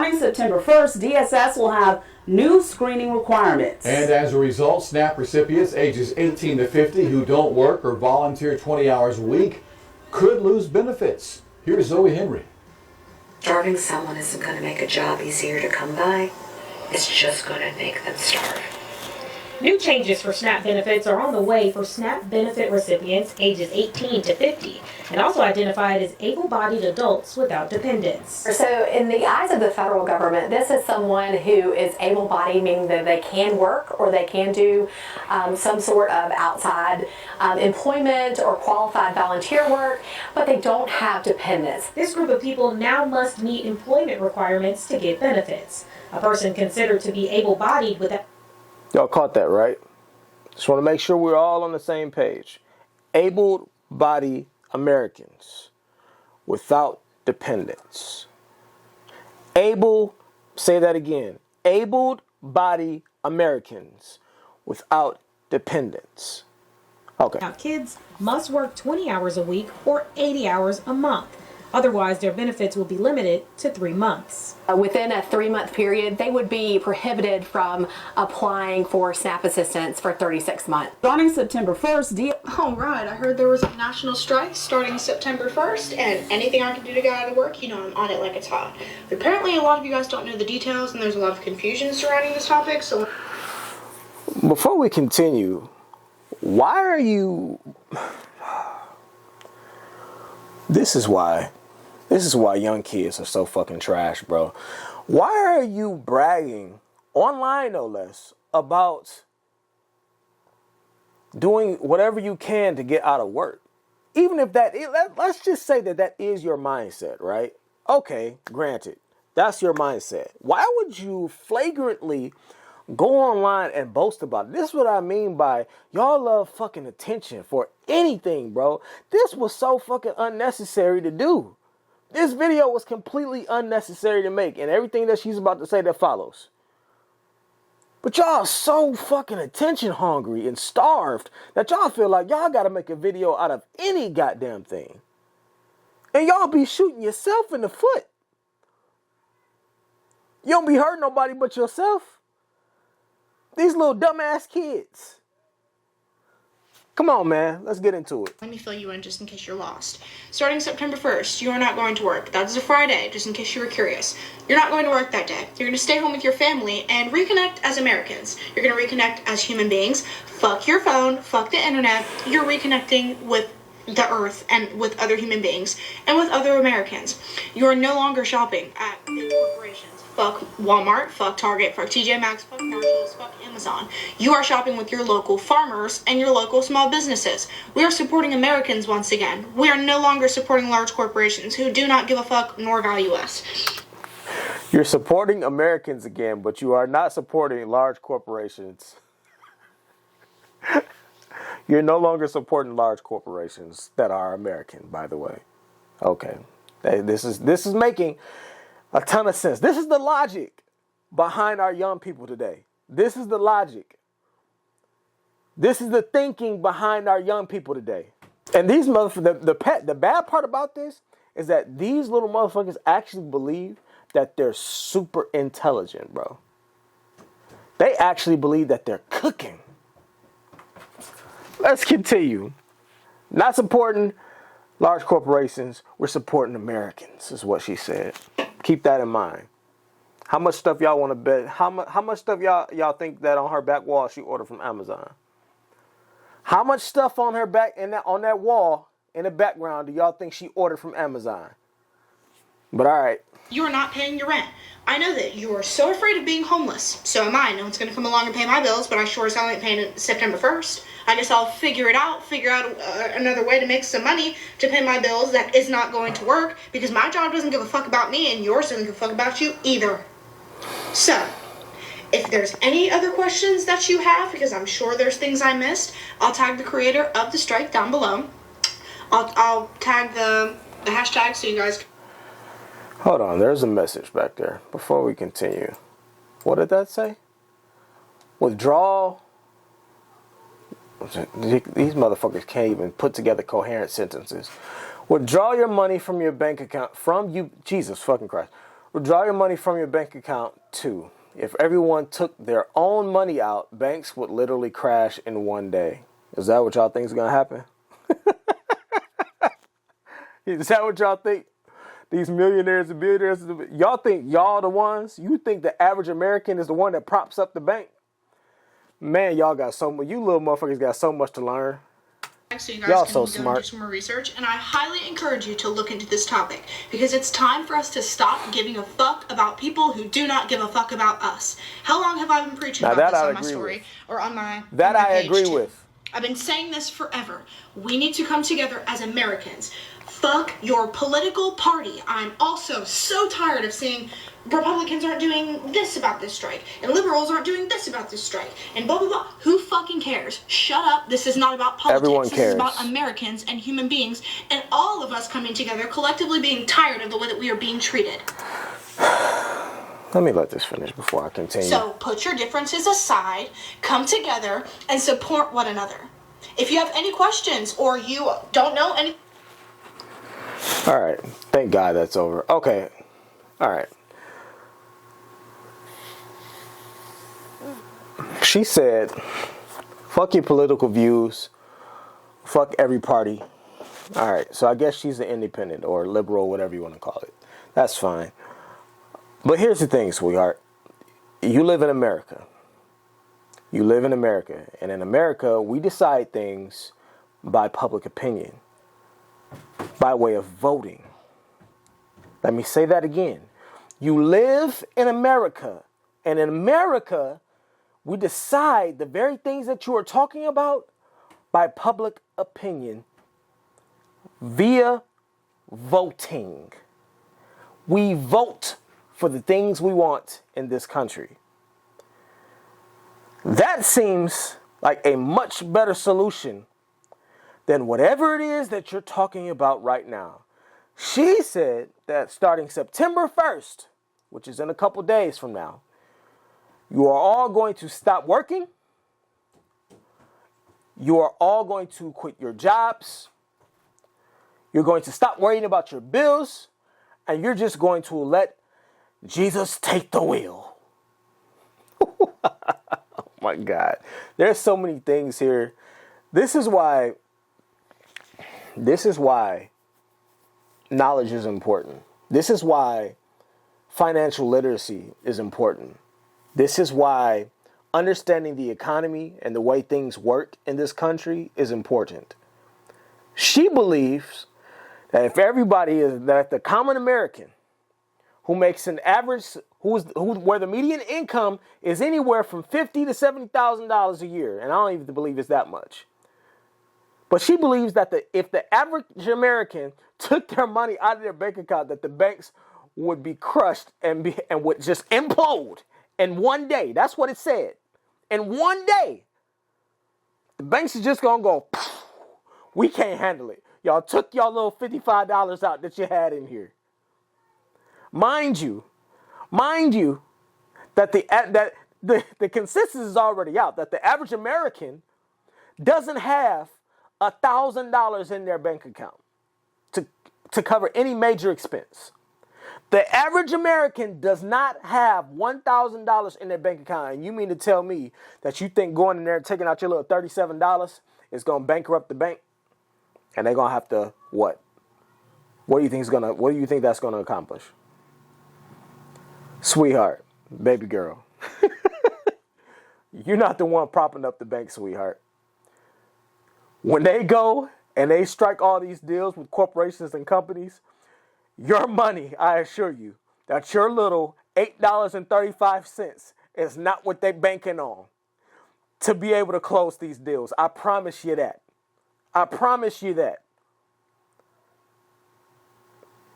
Starting September 1st, DSS will have new screening requirements. And as a result, SNAP recipients ages 18 to 50 who don't work or volunteer 20 hours a week could lose benefits. Here's Zoe Henry. Starving someone isn't going to make a job easier to come by. It's just going to make them starve. New changes for SNAP benefits are on the way for SNAP benefit recipients ages 18 to 50 and also identified as able-bodied adults without dependents. So in the eyes of the federal government, this is someone who is able-bodied, meaning that they can work or they can do some sort of outside employment or qualified volunteer work, but they don't have dependents. This group of people now must meet employment requirements to get benefits. A person considered to be able-bodied without... Y'all caught that, right? Just want to make sure we're all on the same page. Able-bodied Americans without dependents. Say that again. Able-bodied Americans without dependents. Okay. Now, kids must work 20 hours a week or 80 hours a month. Otherwise, their benefits will be limited to 3 months. Within a 3-month period, they would be prohibited from applying for SNAP assistance for 36 months. Starting September 1st, All right, I heard there was a national strike starting September 1st, and anything I can do to get out of work, I'm on it like it's hot. But apparently, a lot of you guys don't know the details, and there's a lot of confusion surrounding this topic, so... Before we continue, why are you... This is why young kids are so fucking trash, bro. Why are you bragging, online no less, about doing whatever you can to get out of work? Even if let's just say that is your mindset, right? Okay, granted, that's your mindset. Why would you flagrantly go online and boast about it? This is what I mean by y'all love fucking attention for anything, bro. This was so fucking unnecessary to do. This video was completely unnecessary to make, and everything that she's about to say that follows. But y'all so fucking attention hungry and starved that y'all feel like y'all gotta make a video out of any goddamn thing. And y'all be shooting yourself in the foot. You don't be hurting nobody but yourself. These little dumbass kids. Come on, man. Let's get into it. Let me fill you in just in case you're lost. Starting September 1st, you are not going to work. That is a Friday, just in case you were curious. You're not going to work that day. You're going to stay home with your family and reconnect as Americans. You're going to reconnect as human beings. Fuck your phone. Fuck the internet. You're reconnecting with the earth and with other human beings and with other Americans. You are no longer shopping at big corporations. Fuck Walmart, fuck Target, fuck TJ Maxx, fuck Marshalls, fuck Amazon. You are shopping with your local farmers and your local small businesses. We are supporting Americans once again. We are no longer supporting large corporations who do not give a fuck nor value us. You're supporting Americans again, but you are not supporting large corporations. You're no longer supporting large corporations that are American, by the way. Okay. This is making a ton of sense. This is the logic behind our young people today. This is the logic. This is the thinking behind our young people today. And these motherfuckers, the bad part about this is that these little motherfuckers actually believe that they're super intelligent, bro. They actually believe that they're cooking. Let's continue. Not supporting large corporations, we're supporting Americans, is what she said. Keep that in mind. How much stuff y'all want to bet? How much stuff y'all think that on her back wall she ordered from Amazon? How much stuff on her back on that wall in the background do y'all think she ordered from Amazon? But all right. You are not paying your rent. I know that you are so afraid of being homeless. So am I. No one's going to come along and pay my bills, but I sure as hell ain't paying it September 1st. I guess I'll figure out another way to make some money to pay my bills that is not going to work because my job doesn't give a fuck about me and yours doesn't give a fuck about you either. So, if there's any other questions that you have, because I'm sure there's things I missed, I'll tag the creator of the strike down below. I'll tag the hashtag so you guys... Hold on, there's a message back there before we continue. What did that say? Withdrawal. These motherfuckers can't even put together coherent sentences. Withdraw your money from your bank account Jesus fucking Christ. Withdraw your money from your bank account too. If everyone took their own money out, banks would literally crash in one day. Is that what y'all think is going to happen? Is that what y'all think? These millionaires and billionaires, y'all think y'all the ones? You think the average American is the one that props up the bank? Man, y'all got so much. You little motherfuckers got so much to learn. So you guys Y'all can so go smart. and do some more research, and I highly encourage you to look into this topic because it's time for us to stop giving a fuck about people who do not give a fuck about us. How long have I been preaching Now about that this I on my agree story with. or on my That on my I page agree too? with. I've been saying this forever. We need to come together as Americans. Fuck your political party. I'm also so tired of seeing Republicans aren't doing this about this strike, and liberals aren't doing this about this strike, and blah, blah, blah. Who fucking cares? Shut up. This is not about politics. Everyone This cares. is about Americans and human beings, and all of us coming together, collectively being tired of the way that we are being treated. Let me let this finish before I continue. So put your differences aside, come together, and support one another. If you have any questions or you don't know any... All right. Thank God that's over. Okay. All right. She said, fuck your political views. Fuck every party. All right. So I guess she's an independent or liberal, whatever you want to call it. That's fine. But here's the thing, sweetheart. You live in America. You live in America. And in America, we decide things by public opinion, by way of voting. Let me say that again. You live in America. And in America, we decide the very things that you are talking about by public opinion via voting. We vote for the things we want in this country. That seems like a much better solution than whatever it is that you're talking about right now. She said that starting September 1st, which is in a couple days from now, you are all going to stop working. You are all going to quit your jobs. You're going to stop worrying about your bills. And you're just going to let Jesus take the wheel. Oh my God. There's so many things here. This is why knowledge is important. This is why financial literacy is important. This is why understanding the economy and the way things work in this country is important. She believes that if everybody that the common American who makes an average, where the median income is anywhere from $50,000 to $70,000 a year, and I don't even believe it's that much. But she believes that if the average American took their money out of their bank account, that the banks would be crushed and would just implode in one day. That's what it said. In one day, the banks are just gonna go, we can't handle it. Y'all took y'all little $55 out that you had in here. Mind you, that the consensus is already out that the average American doesn't have $1,000 in their bank account to cover any major expense. The average American does not have $1,000 in their bank account. And you mean to tell me that you think going in there and taking out your little $37 is going to bankrupt the bank? And they're going to have to what? What do you think that's going to accomplish? Sweetheart, baby girl. You're not the one propping up the bank, sweetheart. When they go and they strike all these deals with corporations and companies, your money, I assure you, that your little $8.35 is not what they're banking on to be able to close these deals. I promise you that. I promise you that.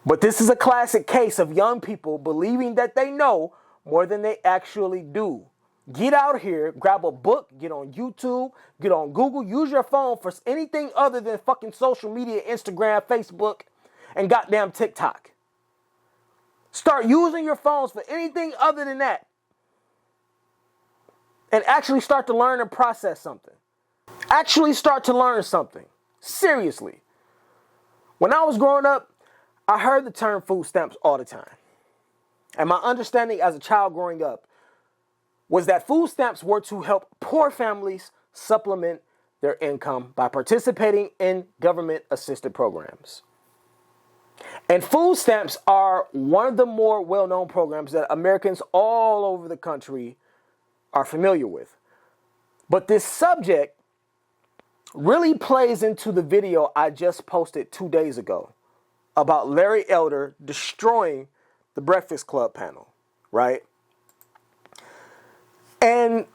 But this is a classic case of young people believing that they know more than they actually do. Get out here, grab a book, get on YouTube, get on Google, use your phone for anything other than fucking social media, Instagram, Facebook, and goddamn TikTok. Start using your phones for anything other than that. And actually start to learn and process something. Actually start to learn something. Seriously. When I was growing up, I heard the term food stamps all the time. And my understanding as a child growing up was that food stamps were to help poor families supplement their income by participating in government-assisted programs. And food stamps are one of the more well-known programs that Americans all over the country are familiar with. But this subject really plays into the video I just posted 2 days ago about Larry Elder destroying the Breakfast Club panel, right? And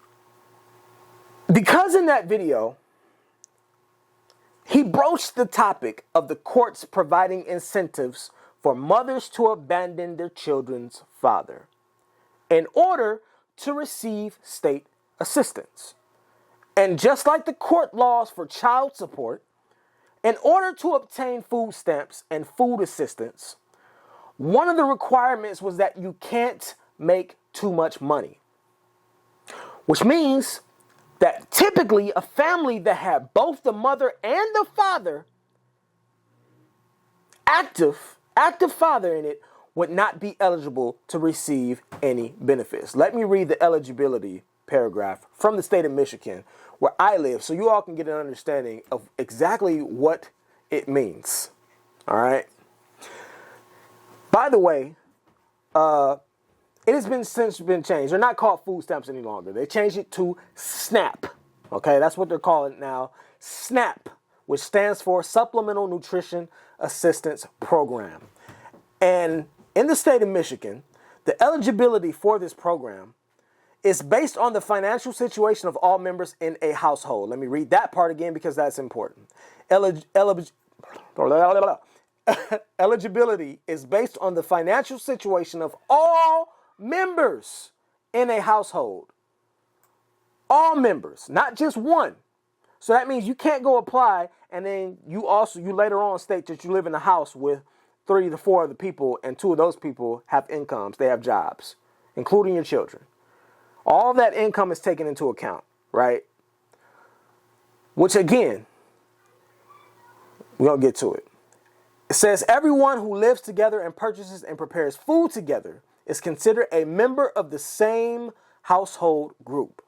because in that video, he broached the topic of the courts providing incentives for mothers to abandon their children's father in order to receive state assistance. And just like the court laws for child support, in order to obtain food stamps and food assistance, one of the requirements was that you can't make too much money. Which means that typically a family that had both the mother and the father, active father in it, would not be eligible to receive any benefits. Let me read the eligibility paragraph from the state of Michigan, where I live, so you all can get an understanding of exactly what it means. All right. By the way, it has since been changed. They're not called food stamps any longer. They changed it to SNAP. Okay, that's what they're calling it now. SNAP, which stands for Supplemental Nutrition Assistance Program. And in the state of Michigan, the eligibility for this program is based on the financial situation of all members in a household. Let me read that part again because that's important. Eligibility is based on the financial situation of all members in a household. All members, not just one. So that means you can't go apply and then you later on state that you live in a house with 3 to 4 other people and 2 of those people have incomes, they have jobs, including your children. All that income is taken into account, right? Which again, we're going to get to it. It says everyone who lives together and purchases and prepares food together is considered a member of the same household group.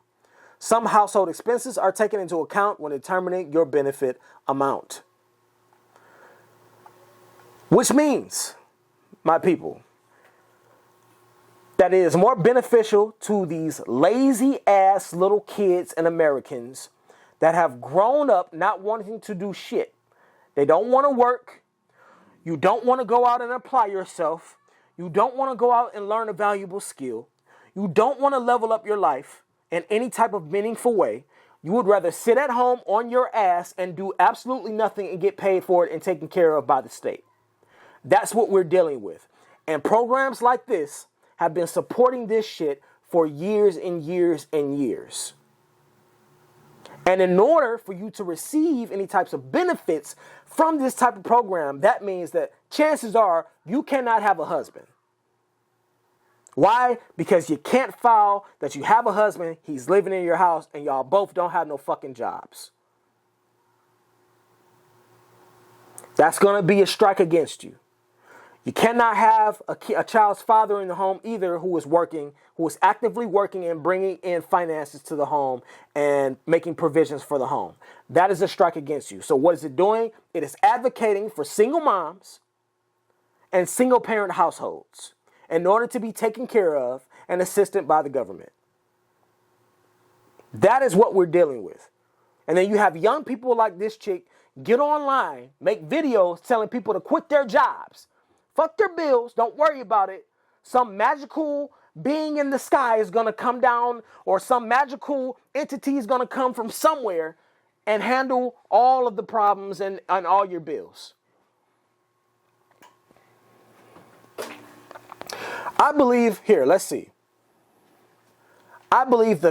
Some household expenses are taken into account when determining your benefit amount. Which means, my people, that it is more beneficial to these lazy ass little kids and Americans that have grown up not wanting to do shit. They don't want to work. You don't want to go out and apply yourself. You don't want to go out and learn a valuable skill. You don't want to level up your life in any type of meaningful way. You would rather sit at home on your ass and do absolutely nothing and get paid for it and taken care of by the state. That's what we're dealing with. And programs like this have been supporting this shit for years and years and years. And in order for you to receive any types of benefits from this type of program, that means that chances are you cannot have a husband. Why? Because you can't file that you have a husband, he's living in your house, and y'all both don't have no fucking jobs. That's going to be a strike against you. You cannot have a child's father in the home either who is working, who is actively working and bringing in finances to the home and making provisions for the home. That is a strike against you. So what is it doing? It is advocating for single moms and single parent households in order to be taken care of and assisted by the government. That is what we're dealing with. And then you have young people like this chick get online, make videos telling people to quit their jobs. Fuck their bills. Don't worry about it. Some magical being in the sky is going to come down, or some magical entity is going to come from somewhere and handle all of the problems and all your bills. I believe, here, let's see. I believe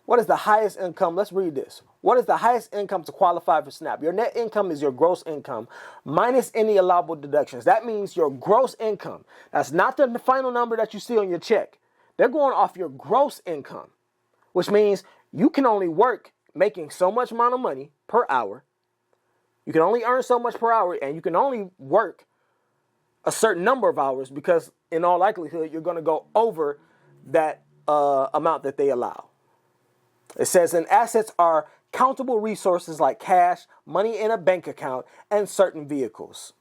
what is the highest income? Let's read this. What is the highest income to qualify for SNAP? Your net income is your gross income minus any allowable deductions. That means your gross income. That's not the final number that you see on your check. They're going off your gross income, which means you can only work making so much amount of money per hour. You can only earn so much per hour, and you can only work a certain number of hours because in all likelihood, you're going to go over that amount that they allow. It says, and assets are countable resources like cash, money in a bank account, and certain vehicles.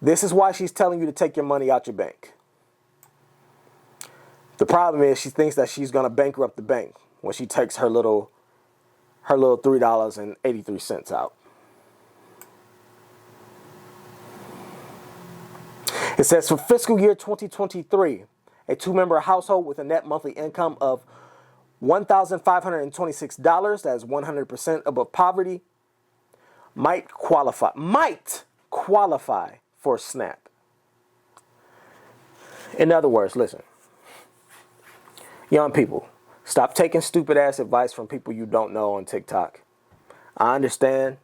This is why she's telling you to take your money out your bank. The problem is she thinks that she's going to bankrupt the bank when she takes her little $3.83 out. It says for fiscal year 2023, a two-member household with a net monthly income of $1,526, that is 100% above poverty, might qualify for SNAP. In other words, listen, young people, stop taking stupid ass advice from people you don't know on TikTok. I understand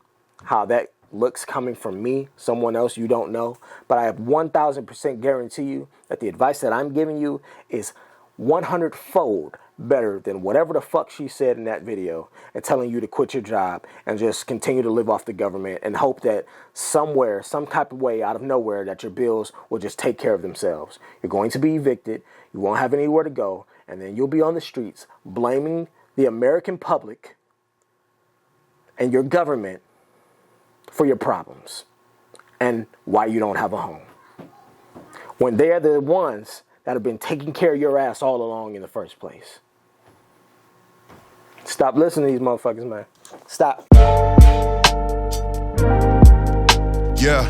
how that looks coming from me, someone else you don't know, but I have 1,000% guarantee you that the advice that I'm giving you is 100-fold better than whatever the fuck she said in that video, and telling you to quit your job and just continue to live off the government and hope that somewhere, some type of way out of nowhere, that your bills will just take care of themselves. You're going to be evicted, you won't have anywhere to go, and then you'll be on the streets blaming the American public and your government for your problems and why you don't have a home, when they're the ones that have been taking care of your ass all along in the first place. Stop listening to these motherfuckers, man. Stop. Yeah.